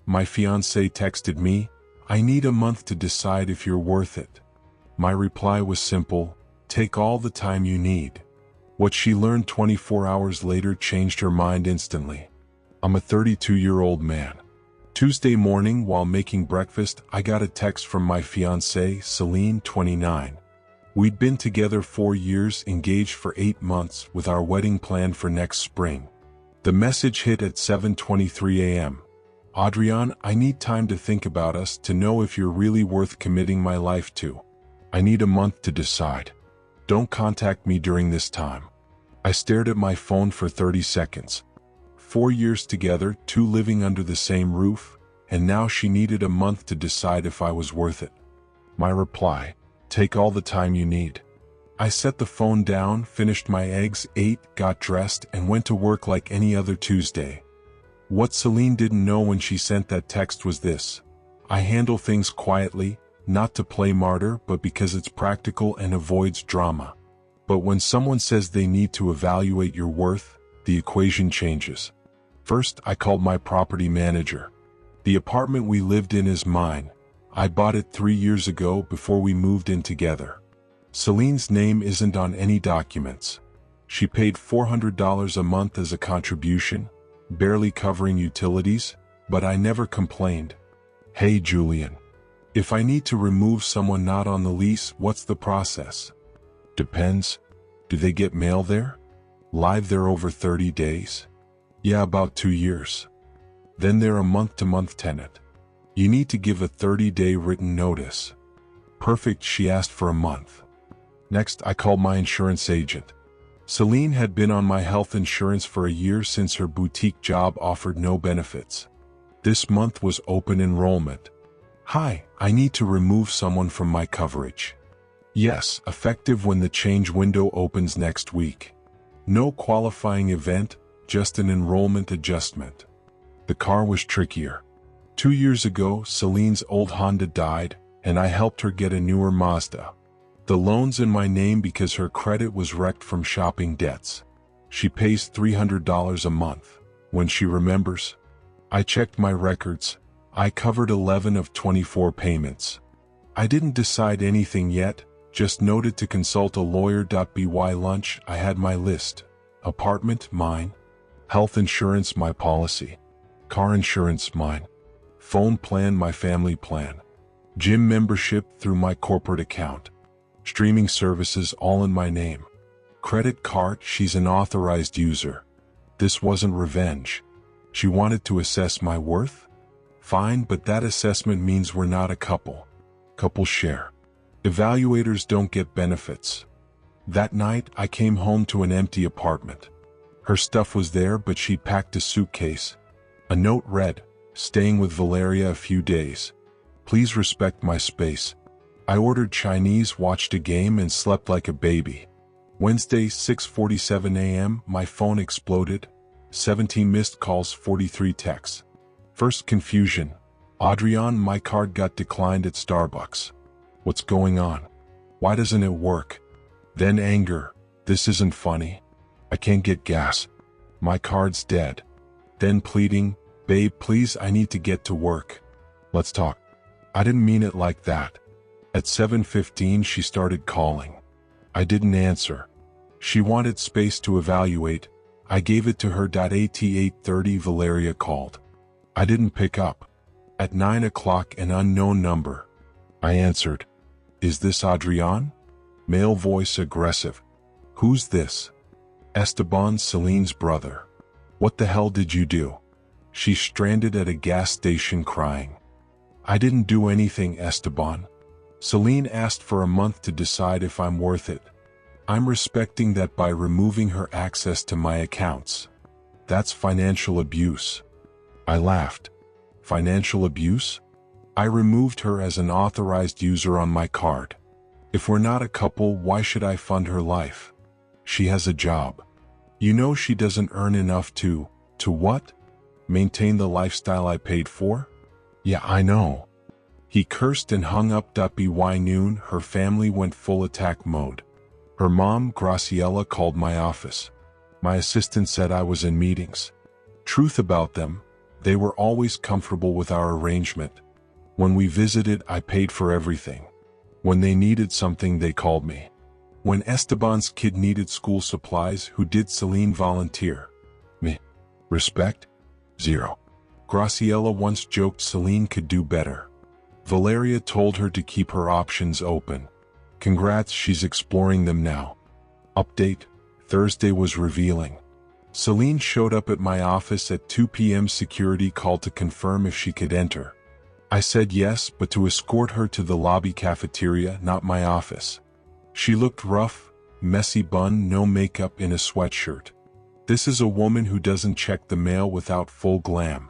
My fiancée texted me, "I need a month to decide if you're worth it." My reply was simple, "Take all the time you need." What she learned 24 hours later changed her mind instantly. I'm a 32-year-old man. Tuesday morning, while making breakfast, I got a text from my fiancée, Celine, 29. We'd been together 4 years, engaged for 8 months, with our wedding planned for next spring. The message hit at 7:23 a.m. "Adrian, I need time to think about us, to know if you're really worth committing my life to. I need a month to decide. Don't contact me during this time." I stared at my phone for 30 seconds. 4 years together, 2 living under the same roof, and now she needed a month to decide if I was worth it. My reply: "Take all the time you need." I set the phone down, finished my eggs, ate, got dressed, and went to work like any other Tuesday. What Celine didn't know when she sent that text was this: I handle things quietly, not to play martyr, but because it's practical and avoids drama. But when someone says they need to evaluate your worth, the equation changes. First, I called my property manager. The apartment we lived in is mine. I bought it 3 years ago before we moved in together. Celine's name isn't on any documents. She paid $400 a month as a contribution, barely covering utilities, but I never complained. "Hey Julian, if I need to remove someone not on the lease, what's the process?" "Depends. Do they get mail there? Live there over 30 days? "Yeah, about 2 years. Then they're a month-to-month tenant. You need to give a 30-day written notice." "Perfect," she asked for a month. Next, I called my insurance agent. Celine had been on my health insurance for a year since her boutique job offered no benefits. This month was open enrollment. "Hi, I need to remove someone from my coverage." "Yes, effective when the change window opens next week." No qualifying event, just an enrollment adjustment. The car was trickier. 2 years ago, Celine's old Honda died, and I helped her get a newer Mazda. The loan's in my name because her credit was wrecked from shopping debts. She pays $300 a month. When she remembers. I checked my records. I covered 11 of 24 payments. I didn't decide anything yet, just noted to consult a lawyer. By lunch, I had my list. Apartment, mine. Health insurance, my policy. Car insurance, mine. Phone plan, my family plan. Gym membership through my corporate account. Streaming services, all in my name. Credit card, she's an authorized user. This wasn't revenge. She wanted to assess my worth? Fine, but that assessment means we're not a couple. Couples share. Evaluators don't get benefits. That night, I came home to an empty apartment. Her stuff was there, but she'd packed a suitcase. A note read, "Staying with Valeria a few days. Please respect my space." I ordered Chinese, watched a game, and slept like a baby. Wednesday, 6:47 a.m., my phone exploded. 17 missed calls, 43 texts. First confusion. "Adrian, my card got declined at Starbucks. What's going on? Why doesn't it work?" Then anger. "This isn't funny. I can't get gas. My card's dead." Then pleading, "Babe, please, I need to get to work. Let's talk." I didn't mean it like that. At 7:15 she started calling. I didn't answer. She wanted space to evaluate. I gave it to her. At 8:30 Valeria called. I didn't pick up. At 9 o'clock an unknown number. I answered. "Is this Adrian?" Male voice, aggressive. "Who's this?" "Esteban, Celine's brother." "What the hell did you do?" "She's stranded at a gas station crying." "I didn't do anything, Esteban. Celine asked for a month to decide if I'm worth it. I'm respecting that by removing her access to my accounts. That's financial abuse." I laughed. "Financial abuse?" "I removed her as an authorized user on my card. If we're not a couple, why should I fund her life? She has a job. You know she doesn't earn enough to what? Maintain the lifestyle I paid for?" "Yeah, I know." He cursed and hung up. By noon, her family went full attack mode. Her mom, Graciela, called my office. My assistant said I was in meetings. Truth about them, They were always comfortable with our arrangement. When we visited, I paid for everything. When they needed something, they called me. When Esteban's kid needed school supplies, who did Celine volunteer? Me. Respect? Zero. Graciela once joked Celine could do better. Valeria told her to keep her options open. Congrats, she's exploring them now. Update: Thursday was revealing. Celine showed up at my office at 2 p.m. Security called to confirm if she could enter. I said yes, but to escort her to the lobby cafeteria, not my office. She looked rough, messy bun, no makeup, in a sweatshirt. This is a woman who doesn't check the mail without full glam.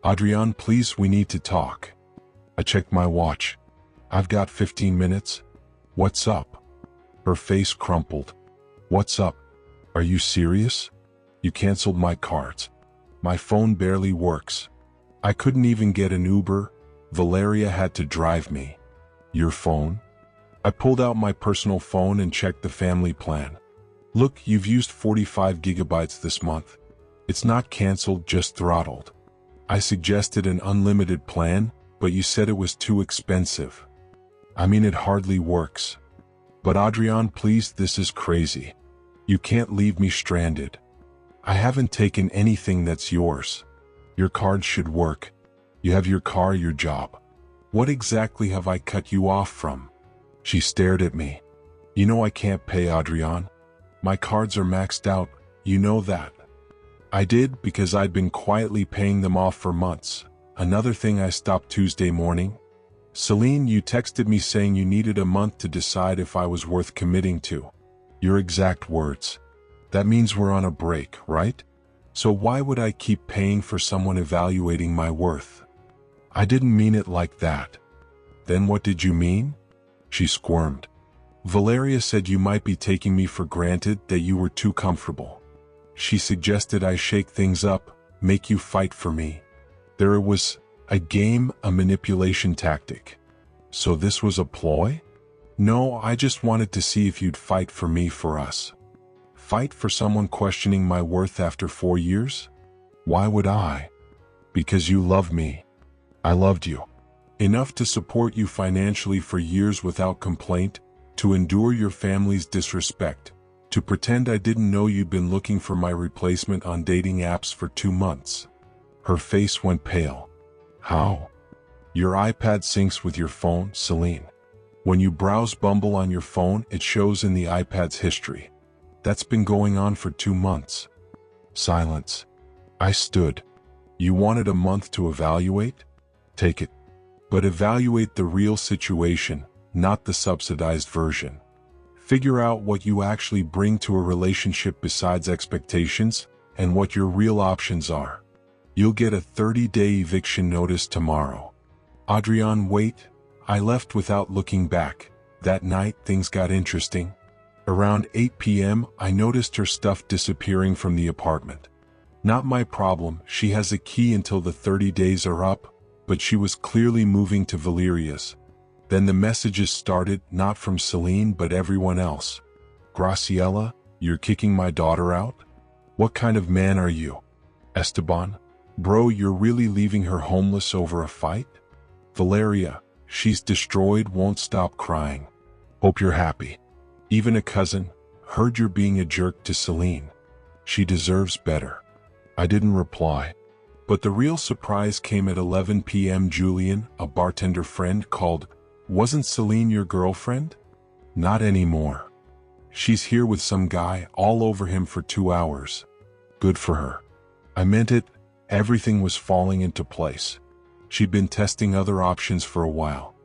Adrian, please, we need to talk. I checked my watch. I've got 15 minutes. What's up? Her face crumpled. What's up? Are you serious? You canceled my cards. My phone barely works. I couldn't even get an Uber. Valeria had to drive me. Your phone? I pulled out my personal phone and checked the family plan. Look, you've used 45 gigabytes this month. It's not canceled, just throttled. I suggested an unlimited plan, but you said it was too expensive. I mean, it hardly works. But Adrian, please, this is crazy. You can't leave me stranded. I haven't taken anything that's yours. Your card should work. You have your car, your job. What exactly have I cut you off from? She stared at me. You know I can't pay, Adrian. My cards are maxed out, you know that. I did, because I'd been quietly paying them off for months. Another thing, I stopped Tuesday morning. Celine, you texted me saying you needed a month to decide if I was worth committing to. Your exact words. That means we're on a break, right? So why would I keep paying for someone evaluating my worth? I didn't mean it like that. Then what did you mean? She squirmed. Valeria said you might be taking me for granted, that you were too comfortable. She suggested I shake things up, make you fight for me. There was a game, a manipulation tactic. So this was a ploy? No, I just wanted to see if you'd fight for me, for us. Fight for someone questioning my worth after 4 years? Why would I? Because you love me. I loved you. Enough to support you financially for years without complaint, to endure your family's disrespect, to pretend I didn't know you'd been looking for my replacement on dating apps for 2 months. Her face went pale. How? Your iPad syncs with your phone, Celine. When you browse Bumble on your phone, it shows in the iPad's history. That's been going on for 2 months. Silence. I stood. You wanted a month to evaluate? Take it. But evaluate the real situation, not the subsidized version. Figure out what you actually bring to a relationship besides expectations, and what your real options are. You'll get a 30-day eviction notice tomorrow. Adrian, wait. I left without looking back. That night, things got interesting. Around 8 p.m., I noticed her stuff disappearing from the apartment. Not my problem, she has a key until the 30 days are up, but she was clearly moving to Valeria's. Then the messages started, not from Celine but everyone else. Graciela, you're kicking my daughter out? What kind of man are you? Esteban, bro, you're really leaving her homeless over a fight? Valeria, she's destroyed, won't stop crying. Hope you're happy. Even a cousin, heard you're being a jerk to Celine. She deserves better. I didn't reply. But the real surprise came at 11 p.m. Julian, a bartender friend, called. Wasn't Celine your girlfriend? Not anymore. She's here with some guy, all over him for 2 hours. Good for her. I meant it, everything was falling into place. She'd been testing other options for a while.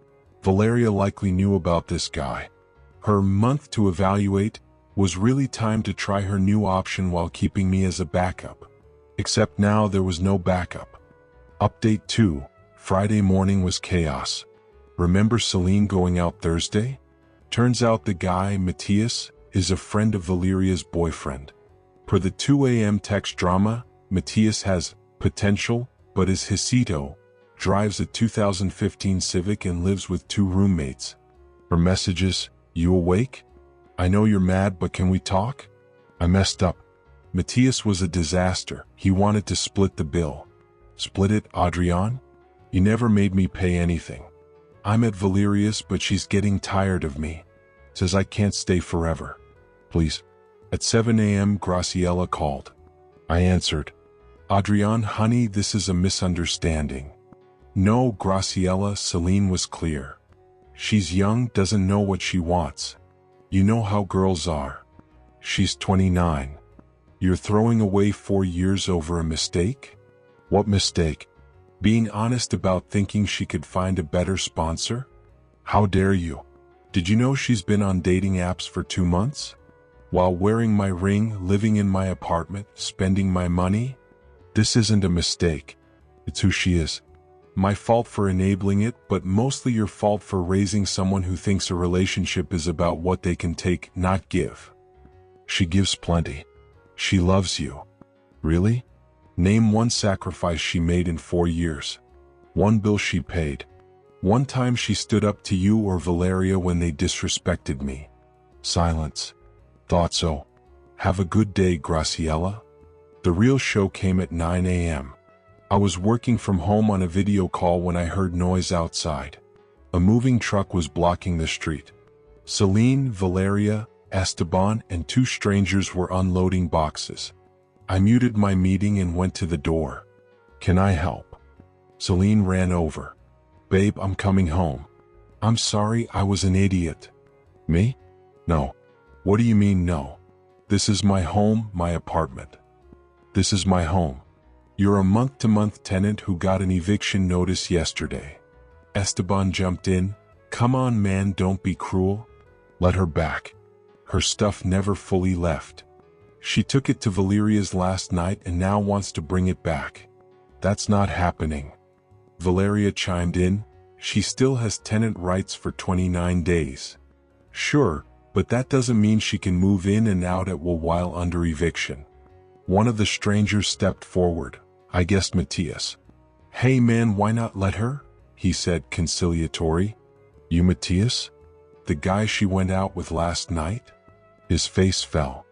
Valeria likely knew about this guy. Her month to evaluate was really time to try her new option while keeping me as a backup. Except now there was no backup. Update 2. Friday morning was chaos. Remember Celine going out Thursday? Turns out the guy, Matthias, is a friend of Valeria's boyfriend. Per the 2 a.m. text drama, Matthias has potential, but is Hesito, drives a 2015 Civic and lives with 2 roommates. Her messages, you awake? I know you're mad, but can we talk? I messed up. Matthias was a disaster. He wanted to split the bill. Split it, Adrian? You never made me pay anything. I'm at Valeria's, but she's getting tired of me. Says I can't stay forever. Please. At 7 a.m. Graciela called. I answered. Adrian, honey, this is a misunderstanding. No, Graciela, Celine was clear. She's young, doesn't know what she wants. You know how girls are. She's 29. You're throwing away 4 years over a mistake? What mistake? Being honest about thinking she could find a better sponsor? How dare you? Did you know she's been on dating apps for 2 months? While wearing my ring, living in my apartment, spending my money? This isn't a mistake. It's who she is. My fault for enabling it, but mostly your fault for raising someone who thinks a relationship is about what they can take, not give. She gives plenty. She loves you. Really? Name one sacrifice she made in 4 years. One bill she paid. One time she stood up to you or Valeria when they disrespected me. Silence. Thought so. Have a good day, Graciela. The real show came at 9 a.m. I was working from home on a video call when I heard noise outside. A moving truck was blocking the street. Celine, Valeria, Esteban, and 2 strangers were unloading boxes. I muted my meeting and went to the door. Can I help? Celine ran over. Babe, I'm coming home. I'm sorry, I was an idiot. Me? No. What do you mean no? This is my home, my apartment. This is my home. You're a month-to-month tenant who got an eviction notice yesterday. Esteban jumped in. Come on, man, don't be cruel. Let her back. Her stuff never fully left. She took it to Valeria's last night and now wants to bring it back. That's not happening. Valeria chimed in. She still has tenant rights for 29 days. Sure, but that doesn't mean she can move in and out at will while under eviction. One of the strangers stepped forward. I guessed Matthias. Hey man, why not let her? He said, conciliatory. You Matthias? The guy she went out with last night? His face fell.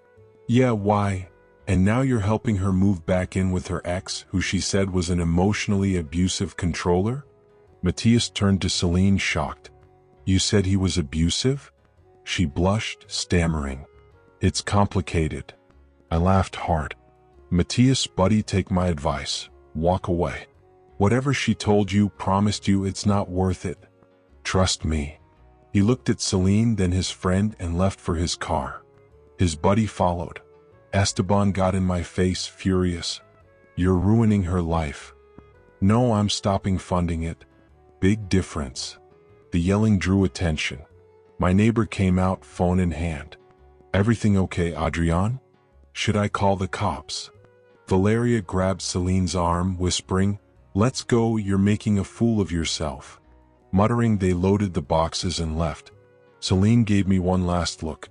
Yeah, why? And now you're helping her move back in with her ex, who she said was an emotionally abusive controller? Matthias turned to Celine, shocked. You said he was abusive? She blushed, stammering. It's complicated. I laughed hard. Matthias, buddy, take my advice. Walk away. Whatever she told you, promised you, it's not worth it. Trust me. He looked at Celine, then his friend, and left for his car. His buddy followed. Esteban got in my face, furious. You're ruining her life. No, I'm stopping funding it. Big difference. The yelling drew attention. My neighbor came out, phone in hand. Everything okay, Adrian? Should I call the cops? Valeria grabbed Celine's arm, whispering, Let's go, you're making a fool of yourself. Muttering, they loaded the boxes and left. Celine gave me one last look.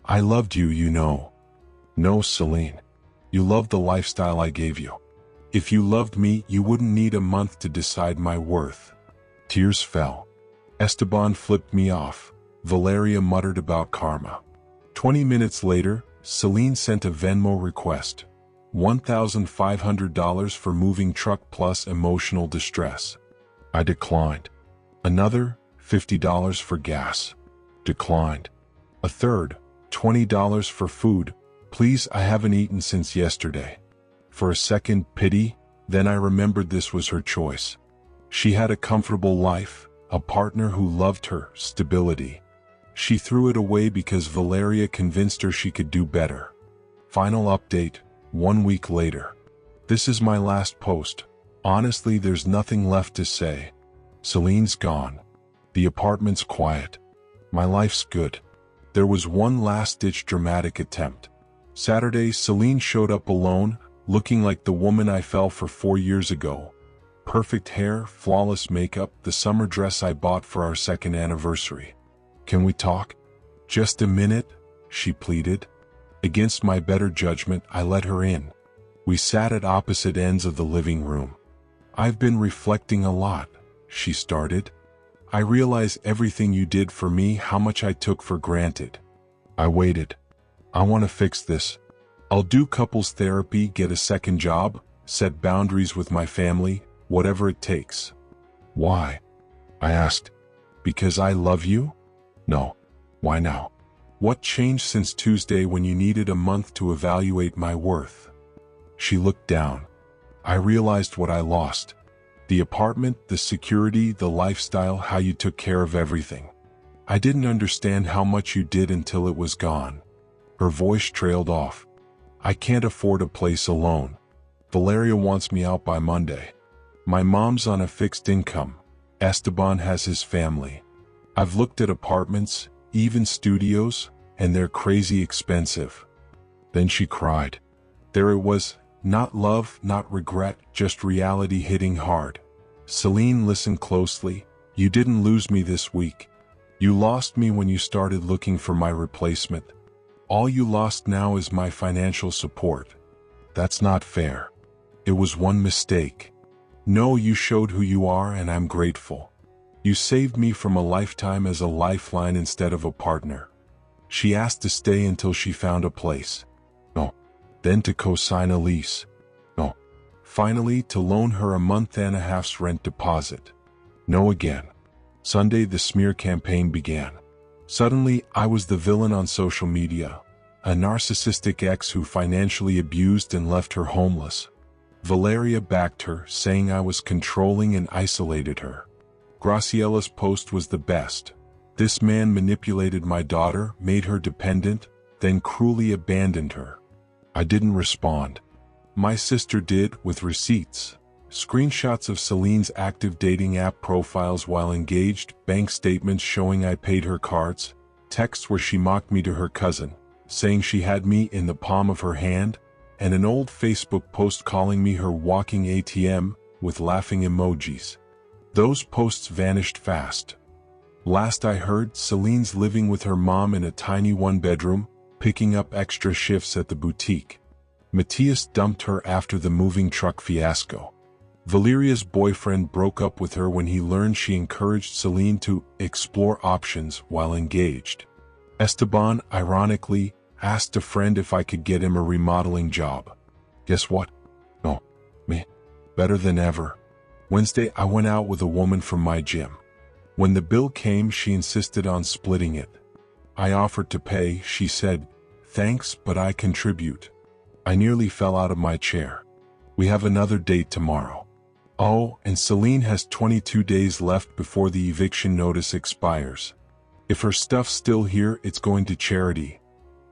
I loved you, you know. No, Celine. You loved the lifestyle I gave you. If you loved me, you wouldn't need a month to decide my worth. Tears fell. Esteban flipped me off. Valeria muttered about karma. 20 minutes later, Celine sent a Venmo request. $1,500 for moving truck plus emotional distress. I declined. Another, $50 for gas. Declined. A third, $20 for food. Please, I haven't eaten since yesterday. For a second, pity, then I remembered this was her choice. She had a comfortable life, a partner who loved her, stability. She threw it away because Valeria convinced her she could do better. Final update, 1 week later. This is my last post. Honestly, there's nothing left to say. Celine's gone. The apartment's quiet. My life's good. There was one last-ditch dramatic attempt. Saturday, Celine showed up alone, looking like the woman I fell for 4 years ago. Perfect hair, flawless makeup, the summer dress I bought for our 2nd anniversary. Can we talk? Just a minute, she pleaded. Against my better judgment, I let her in. We sat at opposite ends of the living room. I've been reflecting a lot, she started. I realize everything you did for me, how much I took for granted. I waited. I want to fix this. I'll do couples therapy, get a second job, set boundaries with my family, whatever it takes. Why? I asked. Because I love you? No. Why now? What changed since Tuesday when you needed a month to evaluate my worth? She looked down. I realized what I lost. The apartment, the security, the lifestyle, how you took care of everything. I didn't understand how much you did until it was gone. Her voice trailed off. I can't afford a place alone. Valeria wants me out by Monday. My mom's on a fixed income. Esteban has his family. I've looked at apartments, even studios, and they're crazy expensive. Then she cried. There it was, not love, not regret, just reality hitting hard. Celine, listen closely. You didn't lose me this week. You lost me when you started looking for my replacement. All you lost now is my financial support. That's not fair. It was one mistake. No, you showed who you are and I'm grateful. You saved me from a lifetime as a lifeline instead of a partner. She asked to stay until she found a place. No. Then to co-sign a lease. No. Finally, to loan her a month and a half's rent deposit. No again. Sunday, the smear campaign began. Suddenly, I was the villain on social media, a narcissistic ex who financially abused and left her homeless. Valeria backed her, saying I was controlling and isolated her. Graciella's post was the best. This man manipulated my daughter, made her dependent, then cruelly abandoned her. I didn't respond. My sister did, with receipts. Screenshots of Celine's active dating app profiles while engaged, bank statements showing I paid her cards, texts where she mocked me to her cousin, saying she had me in the palm of her hand, and an old Facebook post calling me her walking ATM, with laughing emojis. Those posts vanished fast. Last I heard, Celine's living with her mom in a tiny one-bedroom, picking up extra shifts at the boutique. Matthias dumped her after the moving truck fiasco. Valeria's boyfriend broke up with her when he learned she encouraged Celine to explore options while engaged. Esteban, ironically, asked a friend if I could get him a remodeling job. Guess what? No. Me. Better than ever. Wednesday, I went out with a woman from my gym. When the bill came, she insisted on splitting it. I offered to pay. She said, "Thanks, but I contribute." I nearly fell out of my chair. We have another date tomorrow. Oh, and Celine has 22 days left before the eviction notice expires. If her stuff's still here, it's going to charity.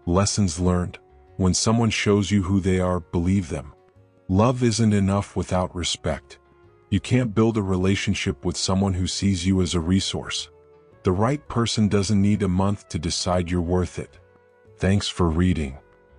Lessons learned. When someone shows you who they are, believe them. Love isn't enough without respect. You can't build a relationship with someone who sees you as a resource. The right person doesn't need a month to decide you're worth it. Thanks for reading.